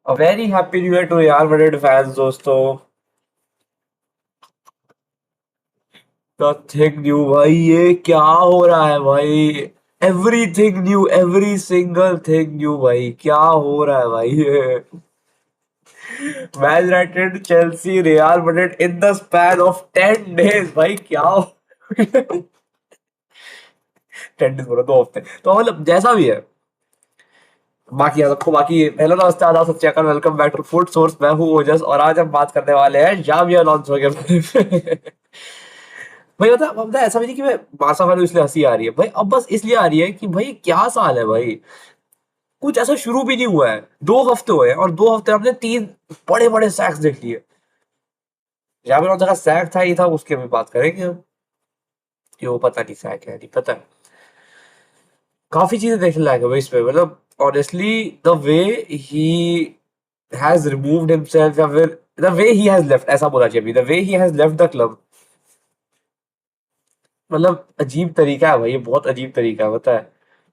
A very happy new year to Real Madrid fans, दोस्तों। Nothing new भाई, ये क्या हो रहा है भाई? Everything new, every single thing new भाई, क्या हो रहा है भाई? ये man United, Chelsea, real Madrid in the span of 10 days भाई, क्या हो? 10 days बोला, 2 हफ्ते तो मतलब जैसा भी है। बाकी सबको बाकी हेलो नमस्ते आदाब सत श्री अकाल, welcome back to Food Source. मैं हूँ ओजस और आज हम बात करने वाले हैं जावी अलोंसो के बारे में। भाई मतलब ऐसा भी नहीं कि मैं बारसा फैन हूं इसलिए हंसी आ रही है भाई, अब बस इसलिए आ रही है कि भाई क्या साल है भाई। कुछ ऐसा शुरू भी नहीं हुआ है, 2 हफ्ते हुए हैं और 2 हफ्ते हमने 3 बड़े बड़े सैक्स देख लिए। जावी अलोंसो का सैक था, ही था, उसकी भी बात करेंगे हम कि वो पता नहीं सैक है नहीं पता। काफी चीजें देखने लायक है भाई इसमें, मतलब honestly the way he has removed himself, या फिर the way he has left, ऐसा बोला चाहिए, the way he has left the club. मतलब अजीब तरीका है भाई, ये बहुत अजीब तरीका है, पता है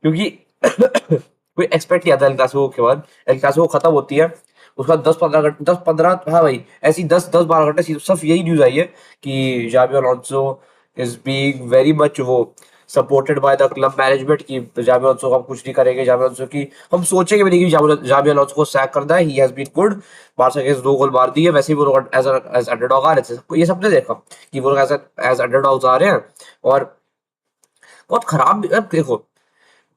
क्योंकि कोई एक्सपेक्ट किया था एल क्लासिको के बाद। एल क्लासिको खत्म होती है, उसका 10-15 घंटे, 10-15, हाँ भाई, ऐसी 10-12 घंटे सिर्फ यही न्यूज आई है कि Xabi Alonso is being very much वो supported by the club management, की जाबी अलोंसो को हम कुछ नहीं करेंगे, जाबी अलोंसो की हम सोचेंगे भी नहीं कि जाबी अलोंसो को सैक करना है। He has been good, Barca के 2 गोल मार दिए, वैसे ही वो लोग एज अंडरडॉग आ रहे थे, ये सबने देखा कि वो लोग एज अंडरडॉग्स आ रहे हैं। और बहुत खराब अब देखो,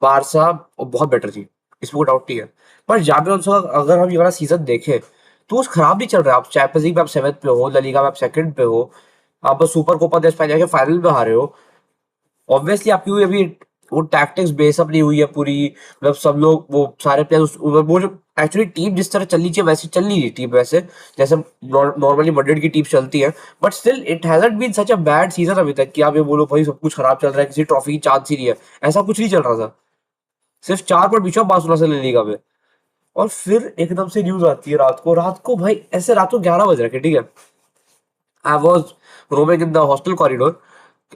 बारसा बहुत बेटर थी, इसमें कोई डाउट नहीं है। पर जाबे अलोंसो का अगर हम ये वाला सीजन देखें तो वो खराब नहीं चल रहा है। आप चैंपियंस लीग में आप 7th पे हो, ला लीगा में आप 2nd पे हो, आप बस सुपर कोपा दे स्पेनिया के फाइनल में हारे हो। ऑब्वियसली आपकी हुई अभी वो टैक्टिक्स बेसअप नहीं हुई है पूरी, मतलब सब लोग वो सारे प्लेयर्स वो जो एक्चुअली टीम जिस तरह चलनी चाहिए वैसे चल नहीं रही टीम, वैसे जैसे नॉर्मली मैड्रिड की टीम चलती है। But still it hasn't been such a bad season अभी तक कि आप ये बोलो भाई सब कुछ खराब चल रहा है, किसी ट्रॉफी की चांस ही नहीं है। ऐसा कुछ नहीं चल रहा था, सिर्फ 4 पॉइंट पीछे बार्सिलोना से ले लीगा में। और फिर एकदम से न्यूज आती है रात को भाई, ऐसे रात को 11 बज रखे, ठीक है। I was roaming in the hostel corridor.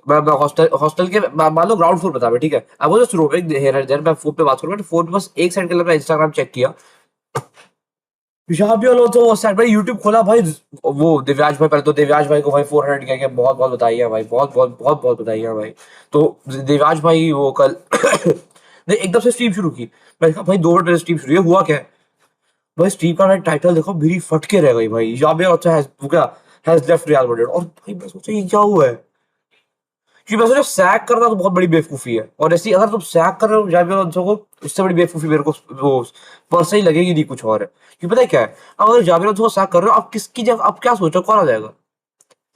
मैं हॉस्टल के मान लो ग्राउंड फ्लोर बता मैं, ठीक है। I was just roaming here and there, मैं फोन पे बात करूं, मैंने फोन पे बस 1 सेकंड के लिए मैं इंस्टाग्राम चेक किया। शाबी अलोंसो वो सेट भाई, यूट्यूब खोला भाई, वो दिव्याज भाई, पहले तो दिव्याज भाई को भाई 400 क्या क्या बहुत बहुत बधाई है भाई, बहुत बहुत बहुत बहुत बधाई है भाई। तो दिव्याज भाई वो कल ने एकदम से स्ट्रीम शुरू की। मैंने कहा भाई 2 मिनट स्ट्रीम शुरू है, हुआ क्या है? भाई स्ट्रीम का टाइटल देखो, मेरी फट के रह गई भाई, शाबी अलोंसो हैज क्या हैज लेफ्ट रियल मैड्रिड। और भाई मैं सोचा ये क्या हुआ है, कि वैसे जो सैक करना तो बहुत बड़ी बेवकूफी है, और ऐसी अगर तुम सैक कर रहे हो जाबी अलोंसो को, उससे बड़ी बेवकूफी मेरे को वो पर्सनली लगेगी नहीं, कुछ और है। क्योंकि पता है क्या है, अगर जाबी अलोंसो को सैक कर रहे हो, आप किसकी जगह, आप क्या सोचो कौन आ जाएगा?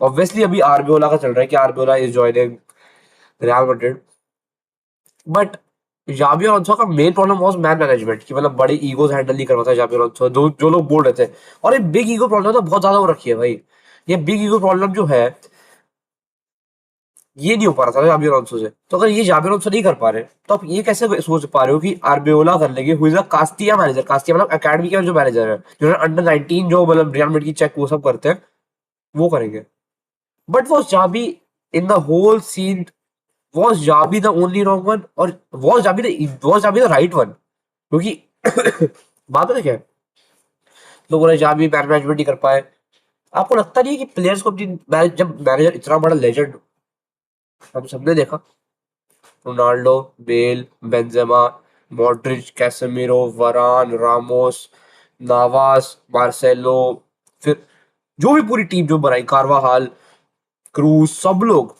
ऑब्वियसली अभी आरबीओला का चल रहा है कि Arbeloa is joining Real Madrid. But Xabi Alonso का main problem was man management, की मतलब बड़े ईगोज हैंडल नहीं कर पाता जाबी अलोंसो, जो लोग बोल रहे थे। और ये बिग ईगो प्रॉब्लम तो बहुत ज्यादा हो रखी है भाई। ये बिग ईगो प्रॉब्लम जो है, ये नहीं हो पा रहा था जाबी अलोंसो से। तो अगर ये जाबी अलोंसो नहीं कर पा रहे, तो आप ये कैसे सोच पा रहे हो कि आरबेओला कर लेंगे, हु इज अ कास्टिया मैनेजर, कास्टिया मतलब एकेडमी के जो मैनेजर है, जो अंडर 19 जो मतलब रियल मैड्रिड की चेक वो सब करते हैं, वो करेंगे। बट वो Xabi in the whole scene, was Xabi the only wrong one, or was Xabi the right one? क्योंकि बात है क्या है, लोग बोले जाबी मैनेजमेंट नहीं कर पाए। आपको लगता नहीं है कि प्लेयर्स को अपनी जब मैनेजर इतना बड़ा लेजेंड, हम सबने देखा, Ronaldo, Bale, Benzema, Modric, Casemiro, Varane, Ramos, Navas, Marcelo, फिर जो भी पूरी टीम जो बनाई, कार्वाहाल, क्रूज, सब लोग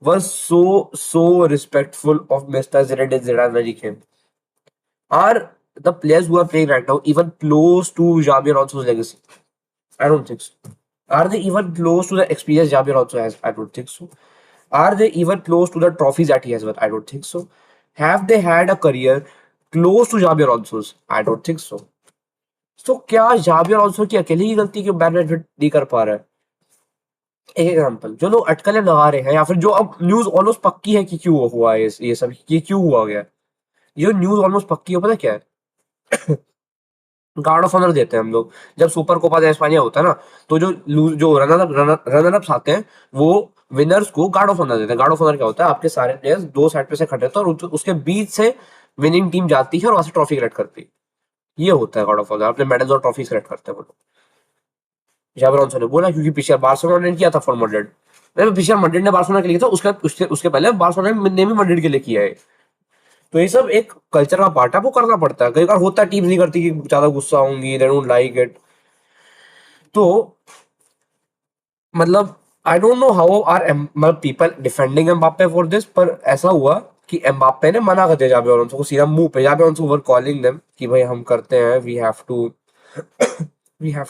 were so respectful of Mr. Zinedine Zidane when he came. Are the players who are playing right now even close to Xabi Alonso's legacy? I don't think so. Are they even close to the experience Xabi Alonso has? I don't think so. Are they even close to the trophies that he has won? I don't think so. Have they had a career close to Xabi Alonso's? I don't think so. तो क्या Xabi Alonso की अकेले की गलती कि man management नहीं कर पा रहा है? एक एग्जांपल, जो लोग अटकलें लगा रहे हैं, या फिर जो अब न्यूज ऑलमोस्ट पक्की है कि क्यों हुआ है ये सब, ये क्यों हुआ गया, ये न्यूज ऑलमोस्ट पक्की है, पता है क्या है? गार्ड ऑफ ऑनर देते हैं हम लोग जब सुपर कोपा दे स्पेनिया होता है ना, तो जो रनर अप्स आते हैं, वो विनर्स को गार्ड ऑफ ऑनर देते हैं। गार्ड ऑफ ऑनर क्या होता है, आपके सारे प्लेयर्स 2 साइड पे से खड़े होते हैं और उसके बीच से विनिंग टीम जाती है और वहां से ट्रॉफी कलेक्ट करती है। ये होता है गॉड ऑफ वॉर, अपने मेडल्स और ट्रॉफी सेलेक्ट करते हैं वो लोग। जाबी अलोंसो ने बोला क्योंकि पिछले बार्सिलोना ने किया था फॉर मैड्रिड, नहीं पिछले मैड्रिड ने बार्सिलोना के लिए था, उसके उसके उसके पहले बार्सिलोना ने भी मैड्रिड के लिए किया है। तो ये सब एक कल्चर का पार्ट है, वो करना पड़ता है। कई बार होता है टीम नहीं करती कि ज्यादा गुस्सा होंगी, दे डोंट लाइक इट। तो मतलब I don't know how are मतलब people defending Mbappe for this, पर ऐसा हुआ कि एम्बाप्पे ने मना कर दिया जाबी अलोंसो को सीधा मुंह पे। Xabi Alonso were calling them कि भाई हम करते हैं, we have to give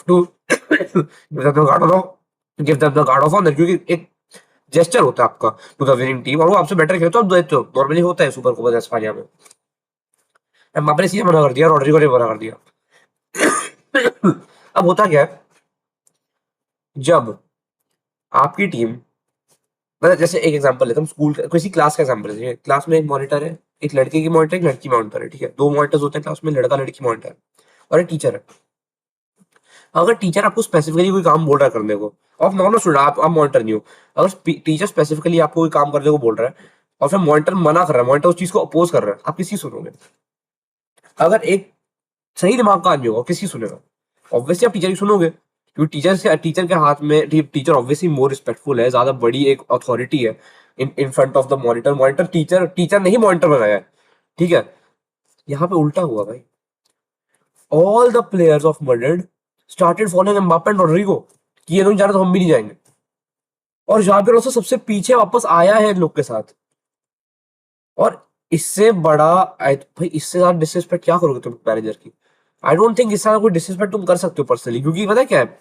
them the guard of, give them the guard of honour, क्योंकि एक जेस्चर होता है आपका टू द विनिंग टीम, और वो आपसे बेटर खेलते हो आप देते हो, नॉर्मली होता है सुपर कोपा एस्पानिया में। एम्बाप्पे ने सीधा मना कर दिया, रॉड्रिगो ने मना कर दिया। अब होता क्या है, जब आपकी टीम, मतलब जैसे एक एग्जांपल लेता हूँ, स्कूल किसी क्लास का एग्जांपल है, क्लास में एक मॉनिटर है, एक लड़के की मॉनिटर, एक लड़की मॉनिटर है, ठीक है, दो मॉनिटर्स होते हैं क्लास में, लड़का लड़की मॉनिटर और एक टीचर है। अगर टीचर आपको स्पेसिफिकली कोई काम बोल रहा है करने को, आप नॉर्मल स्टूडेंट, आप मॉनिटर नहीं हो, अगर टीचर स्पेसिफिकली आपको कोई काम करने को बोल रहा है और फिर मॉनिटर मना कर रहा है, मॉनिटर उस चीज को अपोज कर रहा है, आप किसी सुनोगे? अगर एक सही दिमाग का आदमी होगा किसी सुनेगा? ऑब्वियसली आप टीचर की सुनोगे, क्योंकि टीचर के हाथ में, टीचर ऑब्वियसली मोर रिस्पेक्टफुल है, ज्यादा बड़ी एक अथॉरिटी है in in front of the monitor. Monitor teacher teacher नहीं मॉनिटर बनाया है, ठीक है। यहाँ पे उल्टा हुआ भाई, all the players of Madrid started following Mbappe and Rodrygo कि ये लोग जा रहे तो हम भी नहीं जाएंगे, और जाबिर अलonso सबसे पीछे वापस आया है इन लोग के साथ। और इससे बड़ा भाई, इससे ज्यादा डिसरिस्पेक्ट क्या करोगे तुम मैनेजर की? आई डोंट थिंक इससे ज्यादा कोई डिसरिस्पेक्ट तुम कर सकते हो पर्सनली, क्योंकि पता है क्या है,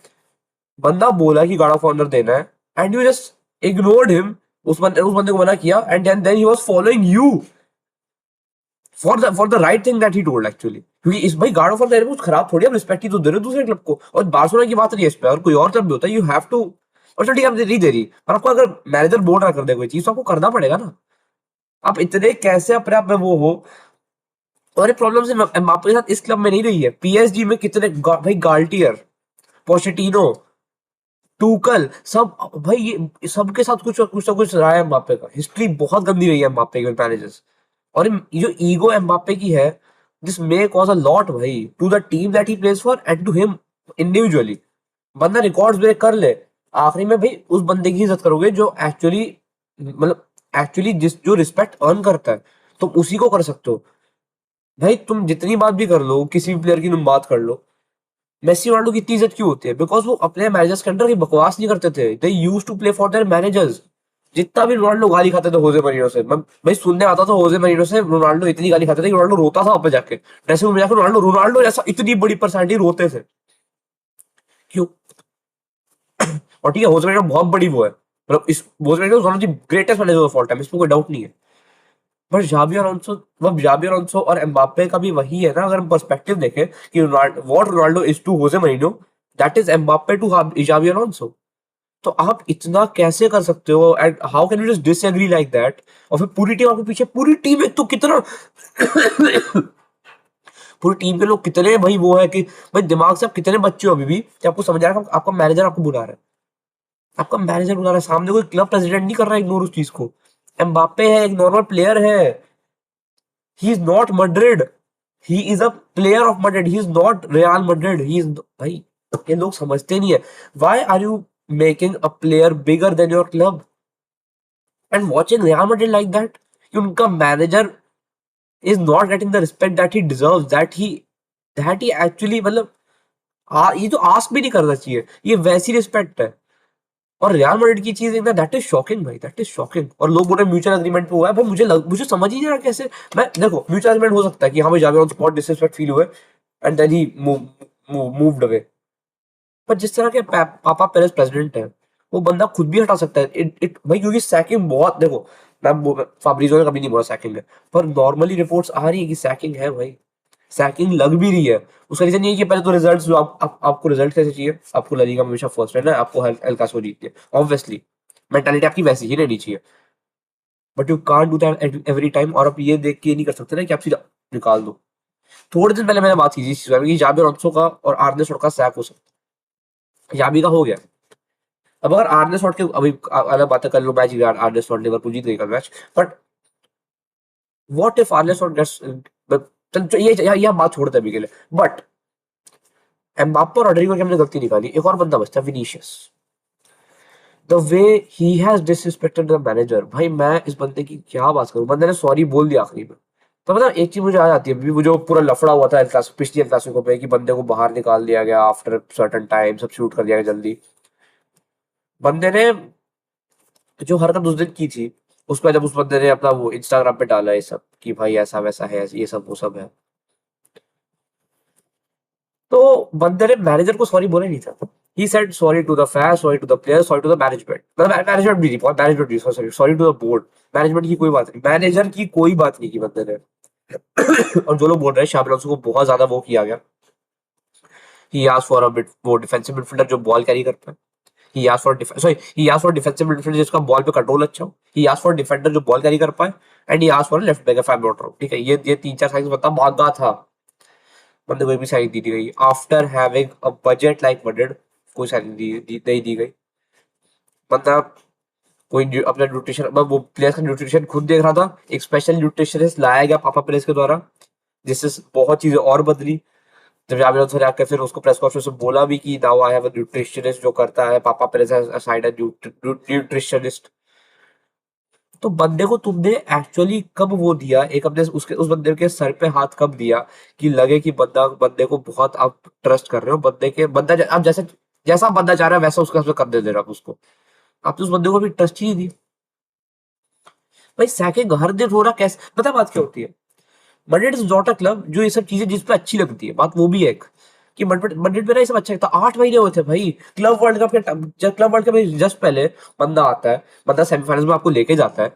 बंदा बोला कि गार्ड ऑफ ऑनर देना है and you just ignored him, उस बंदे को मना किया and then he was following you for the right thing that he told actually. क्योंकि इस भाई गार्ड ऑफ ऑनर कुछ खराब थोड़ी, आप रिस्पेक्ट ही तो दे रहे हो दूसरे क्लब को। और बार्सिलोना की बात नहीं है इस पे, और कोई और क्लब भी होता है, यू हैव टू। और चलो ठीक है, आप नहीं दे रही, पर आपको अगर मैनेजर बोल रहा कर दे कोई चीज तो आपको करना पड़ेगा ना। आप इतने कैसे अपने आप में वो हो? और ये प्रॉब्लम सिर्फ एम्बाप्पे के साथ इस क्लब में नहीं रही है, पीएसजी में कितने भाई गाल्टियर, पोचेटिनो, टूकल, सब भाई ये सबके साथ कुछ कुछ ना कुछ रहा है एम्बाप्पे का। हिस्ट्री बहुत गंदी रही है एम्बाप्पे के मैनेजर्स। और ये जो ईगो एम्बाप्पे की है, this may cause a lot भाई to the team that he plays for and to him individually. बंदा रिकॉर्ड्स ब्रेक कर ले, आखिरी में भाई उस बंदे की इज्जत करोगे जो एक्चुअली, मतलब एक्चुअली जिस जो रिस्पेक्ट अर्न करता है, तुम उसी को कर सकते हो। भाई तुम जितनी बात भी कर लो, किसी भी प्लेयर की तुम बात कर लो, मेसी रोनाल्डो की इतनी इज्जत क्यों होती है? बिकॉज वो अपने मैनेजर्स के अंडर की बकवास नहीं करते थे, they used to play for their managers. जितना भी रोनाल्डो गाली खाते थे होजे मरीनो से, मैं भाई सुनने आता था होजे मरीनो से रोनाल्डो इतनी गाली खाते थे कि रोनाल्डो रोता था वहां पे जाके, ड्रेसिंग रूम में जाकर रोनाल्डो रोनाल्डो जैसा इतनी बड़ी पर्सनालिटी रोते थे, क्यों? और ठीक है, होजे मरीनो बहुत बड़ी वो है, मतलब इस Jose Mourinho one of the greatest manager of all time, इसमें कोई डाउट नहीं है। पर जाबी अलोंसो, मतलब जाबी अलोंसो और एम्बाप्पे का भी वही है ना, अगर हम पर्सपेक्टिव देखें कि what Ronaldo is to Jose Mourinho, that is Mbappe to Xabi Alonso. तो आप इतना कैसे कर सकते हो and how can you just disagree like that? और फिर पूरी टीम आपके पीछे, पूरी टीम एक तो कितना पूरी टीम के लोग कितने भाई वो है कि भाई दिमाग से आप कितने बच्चे हो अभी भी कि आपको समझ आ रहा है कि आपका मैनेजर आपको बुला रहा है, आपका मैनेजर बुला रहा है, सामने कोई क्लब प्रेसिडेंट नहीं कर रहा है इग्नोर उस चीज को। एम्बाप्पे है, एक नॉर्मल प्लेयर है, he is not Madrid, he is a player of Madrid, he is not Real Madrid, he is भाई, ये लोग समझते नहीं है। Why are you making a player bigger than your club and watching Real Madrid like that, कि उनका manager is not getting the respect that he deserves, that he actually, मतलब ये तो आस्क भी नहीं करना चाहिए, ये वैसी रिस्पेक्ट है। और रियल मैड्रिड की चीज एकदम, दैट इज शॉकिंग भाई, दैट इज शॉकिंग। और लोग बोल रहे म्यूचुअल एग्रीमेंट पे हुआ है भाई, मुझे समझ ही नहीं आ रहा कैसे। मैं देखो, म्यूचुअल एग्रीमेंट हो सकता है कि हाँ भाई जावे ऑन स्पॉट डिसरिस्पेक्ट फील हुए and then he moved away, पर जिस तरह के पापा पेरेस प्रेसिडेंट है, वो बंदा खुद भी हटा सकता है इट भाई, क्योंकि सैकिंग बहुत, देखो मैं फाब्रिजो ने कभी नहीं बोला सैकिंग है, पर नॉर्मली रिपोर्ट्स आ रही है कि सैकिंग है भाई, सैकिंग लग भी रही है। उसका रीजन ये है कि पहले तो रिजल्ट्स जो आपको रिजल्ट कैसे चाहिए, आपको ला लीगा में हमेशा फर्स्ट रहना है, आपको एल क्लासिको जीतनी है, ऑब्वियसली मेंटालिटी आपकी वैसी ही रहनी चाहिए, but you can't do that every time. और आप ये देख के नहीं कर सकते ना कि आप सीधा निकाल दो। थोड़े दिन पहले मैंने बात की थी इस बारे में कि जाबिर अलोंसो का और आर्ने स्लॉट का सैक हो सकता है, याबी का हो गया। अब अगर आर्ने स्लॉट के, अभी अलग बातें कर लो, मैच जीत आर्ने स्लॉट, लिवरपूल जीत गई कल match, but what if Arne Slot gets चल ये हम बात छोड़ते हैं अभी के लिए, बट एम्बाप्पे और रॉड्रिगो की हमने गलती निकाली, एक और बंदा बचता है, Vinicius. The way he has disrespected the manager, भाई मैं इस बंदे की क्या बात करूं, बंदे ने सॉरी बोल दिया आखिरी में। तो मतलब एक चीज मुझे आ जाती है, अभी वो जो पूरा लफड़ा हुआ था पिछली एल क्लासिको पे, कि बंदे को बाहर निकाल दिया गया आफ्टर सर्टेन टाइम, सब शूट कर दिया गया जल्दी। बंदे ने जो हरकत उस दिन की थी, उसका जब उस बंदे ने अपना वो इंस्टाग्राम पे डाला ये सब कि भाई ऐसा वैसा है, ये सब वो सब है, तो बंदे ने मैनेजर को सॉरी बोला ही नहीं था। He said sorry to the fans, sorry to the players, sorry to the management, मतलब मैनेजमेंट भी नहीं, मैनेजमेंट भी, sorry sorry to the board. Management की कोई बात नहीं, मैनेजर की कोई बात नहीं की बंदे ने। और जो लोग बोल रहे हैं शाबिर अलonso को बहुत ज्यादा वो किया गया, he asked for a bit, वो डिफेंसिव मिडफील्डर जो बॉल कैरी करता है। He asked for sorry, he asked for defensive midfielder जिसका बॉल पे कंट्रोल अच्छा हो। ही आस्क्ड फॉर डिफेंडर जो बॉल कैरी कर पाए। And he asked for left back, if I am not wrong, ठीक है, ये तीन चार साइंस बता मांगा था, बंदे को भी साइन दी गई after having a budget like budget, कोई साइन नहीं दी गई। बंदा कोई अपना न्यूट्रिशन, वो प्लेयर्स का न्यूट्रिशन खुद देख रहा था, एक स्पेशल न्यूट्रिशनिस्ट लाया गया पापा प्लेस के द्वारा, जिससे बहुत चीजें और बदली। जब जाबिर अलonso ने आकर फिर उसको प्रेस कॉन्फ्रेंस में बोला भी कि now I have a nutritionist जो करता है, पापा press has assigned a nutritionist. तो बंदे को तुमने एक्चुअली कब वो दिया, एक अपने उसके उस बंदे के सर पे हाथ कब दिया कि लगे कि बंदे को बहुत आप ट्रस्ट कर रहे हो, बंदा आप जैसे जैसा बंदा चाह रहा है वैसा उसका कर दे रहा आप उसको। आप तो उस बंदे को भी ट्रस्ट ही नहीं दी। भाई सैकिंग हर दिन हो रहा, कैसे पता बात क्या होती है? Madrid is not a club जो ये सब चीजें जिस पे अच्छी लगती है, बात वो भी है एक, कि मैड्रिड पे ना ये सब अच्छा लगता है। 8 महीने हुए थे भाई क्लब वर्ल्ड कप के जब क्लब वर्ल्ड कप जस्ट पहले बंदा आता है, बंदा सेमीफाइनल में आपको लेके जाता है,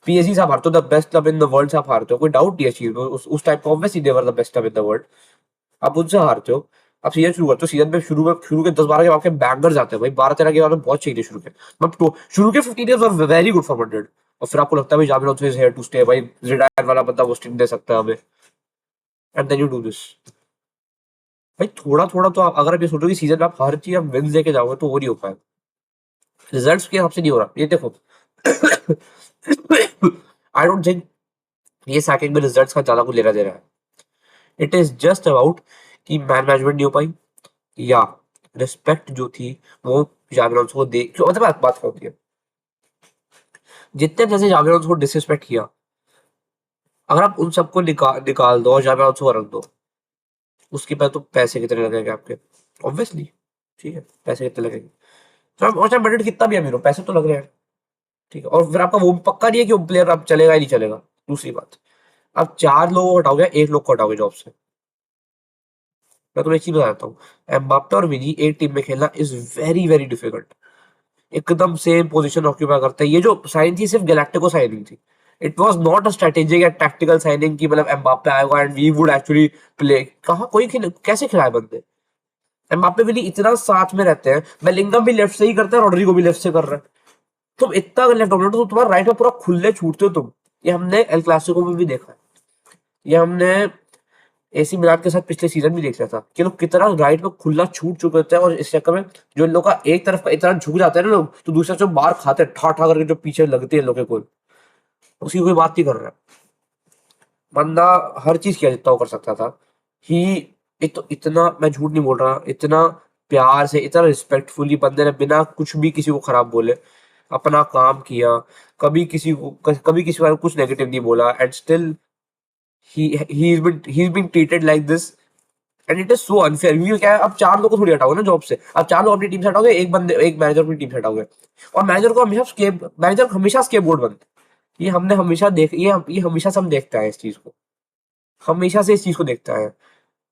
पीएसजी से आप हारते हो, the best club in the world से आप हारते हो, कोई डाउट नहीं है चीज में, उस टाइम पे obviously they were the best club in the world. आप उनसे हारते हो, आप सीजन शुरू करते हो, सीजन में शुरू के 10-12 गेम आपके बैंगर्स आते हैं भाई, 12-13 गेम आपने बहुत चाहिए थे शुरू के, मतलब तो शुरू के 15 games are very good for Madrid. और फिर आपको लगता है भाई जाबिर Alonso is here to stay, भाई जिडान वाला बंदा वो स्टिंग दे सकता है हमें, and then you do this. भाई थोड़ा थोड़ा तो आप अगर आप ये सोचो कि सीजन में आप हर चीज आप विंस लेके जाओगे तो वो नहीं हो पाएगा, रिजल्ट्स के हिसाब से नहीं हो रहा, ये देखो। आई डोंट थिंक ये सैकिंग में रिजल्ट्स का ज्यादा कुछ लेना दे रहा है। इट इज जस्ट अबाउट कि मैन मैनेजमेंट नहीं हो पाई, या रिस्पेक्ट जो थी वो जाबिर अलonso को दे, क्यों मतलब बात क्या होती है, जितने जैसे जाबिर अलonso को डिसरिस्पेक्ट किया, अगर आप उन सबको निकाल दो और जाबिर अलonso को रख दो, उसके बाद तो पैसे कितने लगेंगे आपके, ऑब्वियसली, ठीक है, पैसे कितने लगेंगे। और चाहे बजट कितना भी अमीर हो, पैसे तो लग रहे हैं, ठीक है, और फिर आपका वो भी पक्का नहीं है कि वो प्लेयर आप चलेगा ही नहीं चलेगा। दूसरी बात, आप 4 लोगों को हटाओगे, एक लोग को हटाओगे जॉब से, मैं तुम्हें एक चीज बताता हूँ, एम्बाप्पे और विनी एक टीम में खेलना इज वेरी वेरी डिफिकल्ट, एकदम सेम पोजीशन ऑक्यूपाई करते हैं। ये जो साइन थी सिर्फ गैलेक्टिको साइनिंग थी, it was not a strategic या टैक्टिकल साइनिंग की, मतलब एम्बाप्पे आएगा and we would actually play, कहाँ कोई खेल कैसे खिलाए बंदे। एम्बाप्पे भी नहीं इतना साथ में रहते हैं, बेलिंगम भी लेफ्ट से ही करता है, रॉड्रिगो भी लेफ्ट से कर रहा है, तुम इतना लेफ्ट डोमिनेट हो तो तुम्हारा राइट में पूरा खुले छूटते हो तुम। ये हमने एल क्लासिको में भी देखा है, ये हमने एसी मिलान के साथ पिछले सीजन भी देख लिया था कि लोग कितना राइट में खुला छूट चुके होते हैं, और इस चक्कर में जो इन लोग का एक तरफ का इतना झुक जाता है ना लोग, तो दूसरे से मार खाते हैं ठा ठा करके, जो पीछे लगते हैं लोग के गोल, उसकी कोई बात नहीं कर रहा है। बंदा हर चीज किया जितना वो कर सकता था। ही एक तो इतना, मैं झूठ नहीं बोल रहा, इतना प्यार से इतना रिस्पेक्टफुली बंदे ने बिना कुछ भी किसी को खराब बोले अपना काम किया, कभी किसी को कुछ नेगेटिव नहीं बोला, and still he's been treated like this, and it is so unfair. क्योंकि क्या है, अब 4 लोगों को थोड़ी हटाओगे ना जॉब से, अब 4 लोग अपनी टीम से हटाओगे, एक मैनेजर अपनी टीम से हटाओगे, और मैनेजर हमेशा स्केप बोर्ड बनता है। ये हमने हमेशा देख ये हमेशा से हम देखते हैं इस चीज को, हमेशा से इस चीज को देखता है।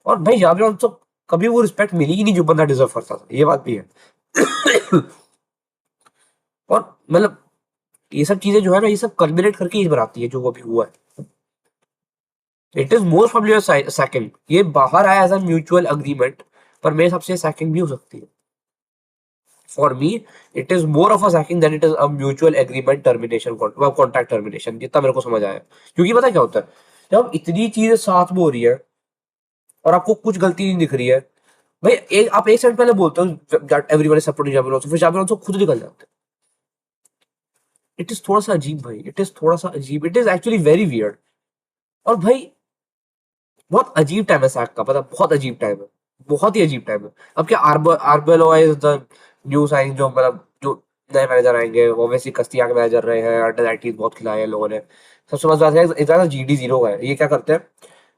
और भाई जाबिर तो कभी वो रिस्पेक्ट मिली ही नहीं जो बंदा डिजर्व करता था, ये बात भी है। और मतलब ये सब चीजें जो है ना, ये सब कल्मिनेट करके ही बनाती है जो अभी हुआ है। It is more from your second, ये बाहर आया एज अ म्यूचुअल अग्रीमेंट, पर मेरे हिसाब से सैकिंग भी हो सकती है। For me it is more of a sacking than it is a mutual agreement termination, contract termination, जितना मेरे को समझ आया। क्योंकि पता क्या होता है, जब इतनी चीजें साथ में हो रही है और आपको कुछ गलती नहीं दिख रही है, भाई आप एक सेकंड पहले बोलते हो एवरीवन इज सपोर्टिंग जाबिर अलonso, फिर जाबिर अलonso खुद निकल जाते हैं। इट इज थोड़ा सा अजीब भाई, इट इज थोड़ा सा अजीब, it is actually very weird. और भाई बहुत अजीब टाइम है सैक का, पता, बहुत अजीब टाइम है, बहुत ही अजीब टाइम है। अब क्या आर्बेलो इज द न्यू साइन, जो मतलब जो नए मैनेजर आएंगे, ऑब्वियसली कस्तिया के मैनेजर रहे हैं, अंडर 19 बहुत खिलाए हैं लोगों ने। सबसे मजा आता है इस बार जीडी जीरो है, ये क्या करते हैं,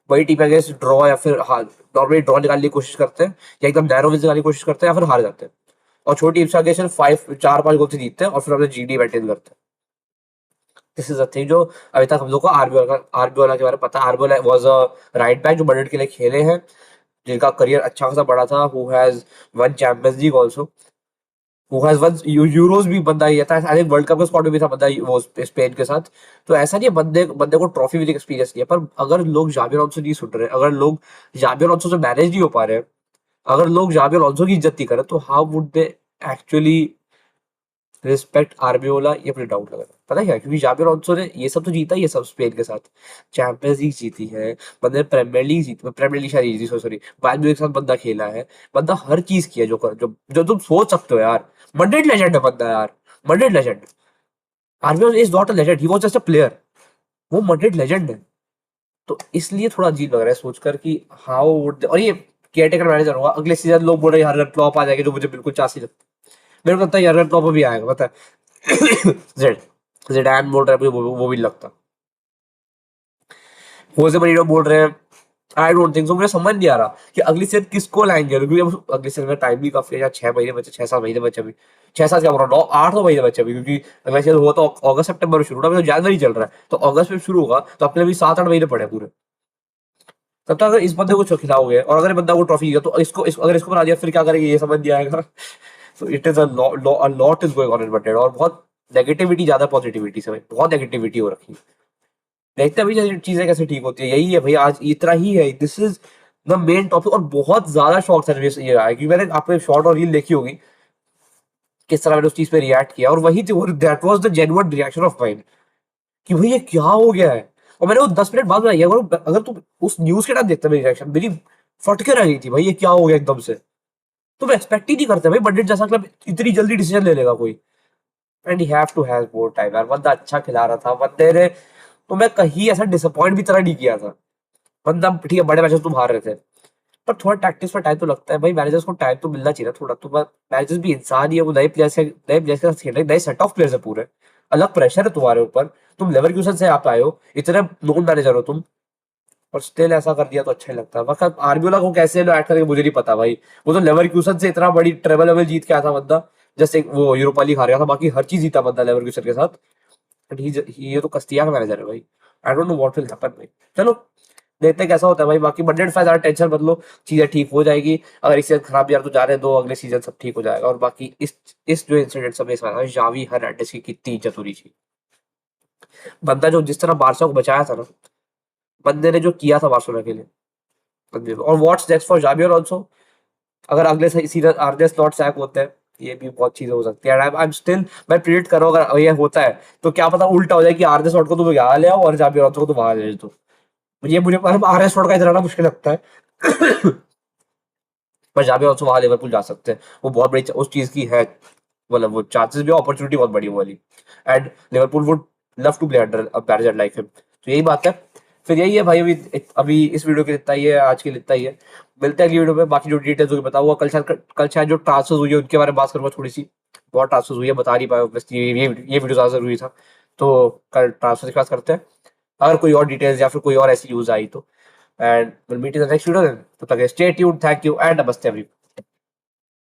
वही टीम अगेंस्ट ड्रॉ या फिर हार, नॉर्मली ड्रॉ निकालने की कोशिश करते हैं या एकदम नैरो विन निकालने की कोशिश करते हैं या फिर हार जाते हैं, और छोटी टीम से आगे सिर्फ 4-5 गोल से जीतते हैं और फिर अपने जीडी मेंटेन करते हैं। दिस इज द थिंग जो अभी तक हम लोग को आरबीओला के बारे में पता। आरबीओला वाज अ राइट बैक जो बर्डेड के लिए खेले हैं, जिनका करियर अच्छा खासा बड़ा था, who has one champions league also, who has one euros भी बंदा ही था, आई थिंक वर्ल्ड कप के स्क्वाड में भी था बंदा वो स्पेन के साथ। तो ऐसा नहीं है बंदे बंदे को ट्रॉफी विनिंग एक्सपीरियंस नहीं है, पर अगर लोग जाबी अलonso नहीं सुन रहे, अगर लोग जाबी अलonso से मैनेज नहीं हो पा रहे, अगर लोग जाबी अलonso की इज्जत नहीं कर रहे, तो how would they actually respect Arbeloa? ये अपने डाउट लगा था। पता है क्या, क्योंकि जाबी अलonso ने ये सब तो जीता ही है, सब स्पेन के साथ चैंपियंस लीग जीती है, बंदे ने प्रीमियर लीग शायद जीती, सॉरी, बायर्न म्यूनिख के साथ बंदा खेला है, बंदा हर चीज किया जो तुम सोच सकते हो यार। मड्रिड लेजेंड है बंदा यार, Madrid legend. Arbeloa is not a legend, he was just a player, वो मड्रिड लेजेंड है। तो इसलिए थोड़ा अजीब लग रहा है सोचकर कि हाउ वुड, और ये केयरटेकर मैनेजर होगा अगले सीजन, लोग बोल रहे हैं हर क्लॉप आ जाएगा, जो मुझे बिल्कुल चासी लगता है। मेरे को लगता है यार क्लॉप भी आएगा, पता है। जेड जेडान बोल रहा है, मुझे वो भी नहीं लगता। होजे मरीनो बोल रहे हैं, आई डोंट थिंक सो। मुझे समझ नहीं आ रहा कि अगली सीजन किसको लाएंगे, क्योंकि अब अगली सीजन में टाइम भी काफी है, 6 महीने बचे, 6-7 महीने बचे अभी, 6-7 क्या बोल रहा हूँ, 9-8 महीने बचे अभी, क्योंकि अगला सीजन हुआ तो अगस्त सितंबर में शुरू होना, अभी तो जनवरी चल रहा है, तो अगस्त में शुरू होगा, तो अपने अभी 7-8 महीने पड़े हैं पूरे। तब तक अगर इस बंदे को खिलाओगे और अगर ये बंदा को ट्रॉफी दिया, तो अगर इसको बना दिया फिर क्या करेंगे, ये समझ नहीं आएगा। So it is a lot is going on in बटेड, और बहुत नेगेटिविटी ज्यादा पॉजिटिविटी से भाई, बहुत नेगेटिविटी हो रखी है। देखते हैं अभी चीजें कैसे ठीक होती है, यही है भाई, आज इतना ही है, this is the main topic. और बहुत ज्यादा शॉर्ट सर्विस ये रहा है, क्योंकि मैंने आपने शॉर्ट और रील देखी होगी, किस तरह मैंने उस चीज पे रिएक्ट किया, और वही थी, that was the genuine reaction of mind, कि भाई ये क्या हो गया है। और मैंने वो 10 मिनट बाद बनाई, अगर अगर तुम उस न्यूज के टाइम देखते, मेरी रिएक्शन मेरी फट के रह गई थी, भाई ये क्या हो गया एकदम से। तुम एक्सपेक्ट ही नहीं करते भाई बंडेट जैसा क्लब इतनी जल्दी डिसीजन ले लेगा कोई। And he have to have more time यार, बंदा अच्छा खिला रहा था, बंदे ने, तो मैं कहीं ऐसा डिसअपॉइंट भी तरह नहीं किया था। बंदा ठीक है, बड़े मैचेस तुम हार रहे थे, पर थोड़ा टैक्टिक्स पर टाइम तो लगता है भाई, मैनेजर्स को टाइम तो मिलना चाहिए ना थोड़ा तो। मैनेजर्स भी इंसान ही है, वो नए प्लेयर्स के साथ खेल रहे हैं, नए सेट ऑफ प्लेयर्स है पूरे, अलग प्रेशर है तुम्हारे ऊपर। तुम लेवरक्यूसन से आप आए हो, इतने नोन मैनेजर हो तुम, और स्टिल ऐसा कर दिया तो अच्छा ही लगता है। वक्त आर्बियोला को कैसे ऐड करेंगे मुझे नहीं पता भाई, वो तो लेवरक्यूसन से इतना बड़ी ट्रेबल लेवल जीत के आया था बंदा, जैसे वो यूरोपा लीग हार गया था, बाकी हर चीज जीता बंदा लेवरक्यूसन के साथ। बट ये तो कस्तिया का मैनेजर है भाई, आई don't know what will happen भाई। चलो देखते हैं कैसा होता है भाई, बाकी बजट फैस ज्यादा टेंशन मत लो, चीजें ठीक हो जाएगी। अगर इस सीजन खराब यार तो जा रहे दो, अगले सीजन सब ठीक हो जाएगा। और बाकी इस जो इंसिडेंट सब इस बार जावी हर्नांडेज की कितनी इज्जत हो रही थी, बंदा जो जिस तरह बारसा को बचाया था ना, बंदे ने जो किया था बार्सिलोना के लिए, बंदे को। और व्हाट्स नेक्स्ट फॉर जावी ऑल्सो, अगर अगले सीजन आर्ने स्लॉट सैक होते हैं, ये भी बहुत चीजें हो सकती है। आई एम स्टिल, मैं प्रिडिक्ट कर रहा हूँ अगर ये होता है तो क्या पता उल्टा हो जाए कि आर्ने स्लॉट को तुम यहाँ ले आओ और जावी ऑल्सो को तुम वहां ले दो। ये मुझे आर्ने स्लॉट का इतना मुश्किल लगता है। पर जाबे ऑल्सो वहां लिवरपूल जा सकते हैं, वो बहुत बड़ी उस चीज की है, मतलब वो चांसेस भी, अपॉर्चुनिटी बहुत बड़ी वो वाली। And Liverpool would love to play under a manager like him, तो यही बात है। फिर यही है भाई, अभी इस वीडियो के लिए इतना ही है, आज के लिए इतना ही है। मिलते हैं अगली वीडियो में, बाकी जो डिटेल्स होगी बताऊंगा। कल शायद जो ट्रांसफर हुई है उनके बारे में बात करूंगा थोड़ी सी, बहुत ट्रांसफर हुई है बता नहीं पाया, बस ये वीडियो ज्यादा जरूरी था, तो कल ट्रांसफर की बात करते हैं। अगर कोई और डिटेल्स या फिर कोई और ऐसी न्यूज आई तो, and will meet in the next video then, तब तक stay tuned, thank you and namaste everyone.